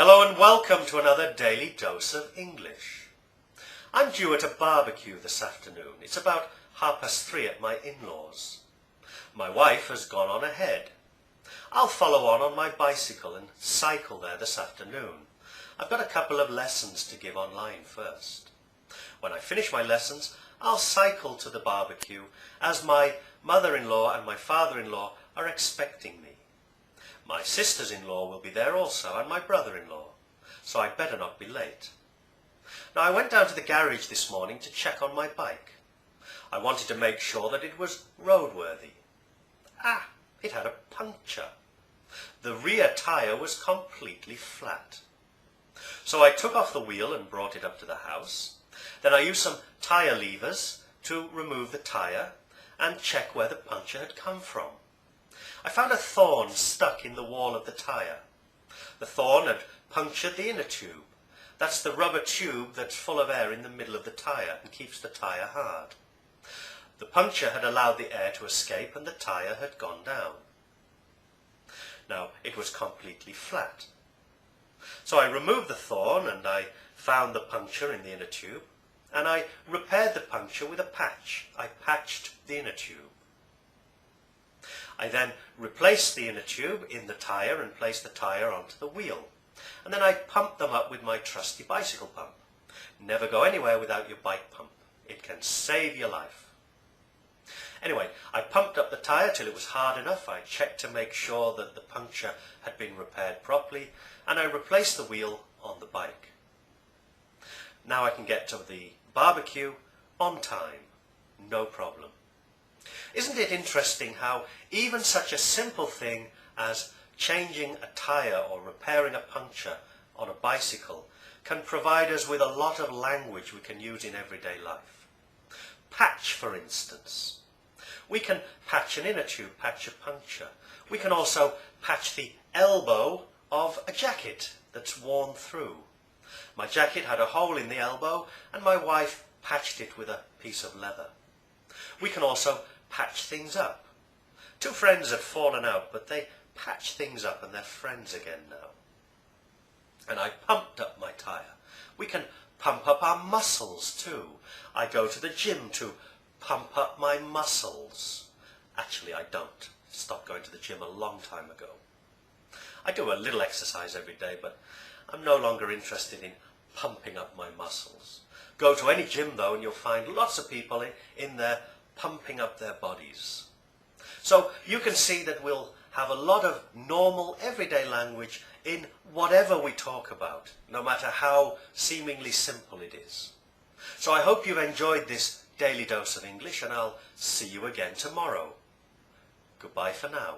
Hello and welcome to another daily dose of English. I'm due at a barbecue this afternoon. It's about 3:30 at my in-laws. My wife has gone on ahead. I'll follow on my bicycle and cycle there this afternoon. I've got a couple of lessons to give online first. When I finish my lessons, I'll cycle to the barbecue as my mother-in-law and my father-in-law are expecting me. My sisters-in-law will be there also, and my brother-in-law, so I'd better not be late. Now, I went down to the garage this morning to check on my bike. I wanted to make sure that it was roadworthy. It had a puncture. The rear tyre was completely flat. So I took off the wheel and brought it up to the house. Then I used some tyre levers to remove the tyre and check where the puncture had come from. I found a thorn stuck in the wall of the tyre. The thorn had punctured the inner tube. That's the rubber tube that's full of air in the middle of the tyre and keeps the tyre hard. The puncture had allowed the air to escape and the tyre had gone down. Now, it was completely flat. So I removed the thorn and I found the puncture in the inner tube and I repaired the puncture with a patch. I patched the inner tube. I then replaced the inner tube in the tyre and placed the tyre onto the wheel. And then I pumped them up with my trusty bicycle pump. Never go anywhere without your bike pump. It can save your life. Anyway, I pumped up the tyre till it was hard enough. I checked to make sure that the puncture had been repaired properly, and I replaced the wheel on the bike. Now I can get to the barbecue on time. No problem. Isn't it interesting how even such a simple thing as changing a tyre or repairing a puncture on a bicycle can provide us with a lot of language we can use in everyday life? Patch, for instance. We can patch an inner tube, patch a puncture. We can also patch the elbow of a jacket that's worn through. My jacket had a hole in the elbow and my wife patched it with a piece of leather. We can also patch things up. Two friends had fallen out, but they patched things up and they're friends again now. And I pumped up my tyre. We can pump up our muscles too. I go to the gym to pump up my muscles. Actually, I don't. Stopped going to the gym a long time ago. I do a little exercise every day, but I'm no longer interested in pumping up my muscles. Go to any gym though and you'll find lots of people in there pumping up their bodies. So you can see that we'll have a lot of normal everyday language in whatever we talk about, no matter how seemingly simple it is. So I hope you've enjoyed this daily dose of English and I'll see you again tomorrow. Goodbye for now.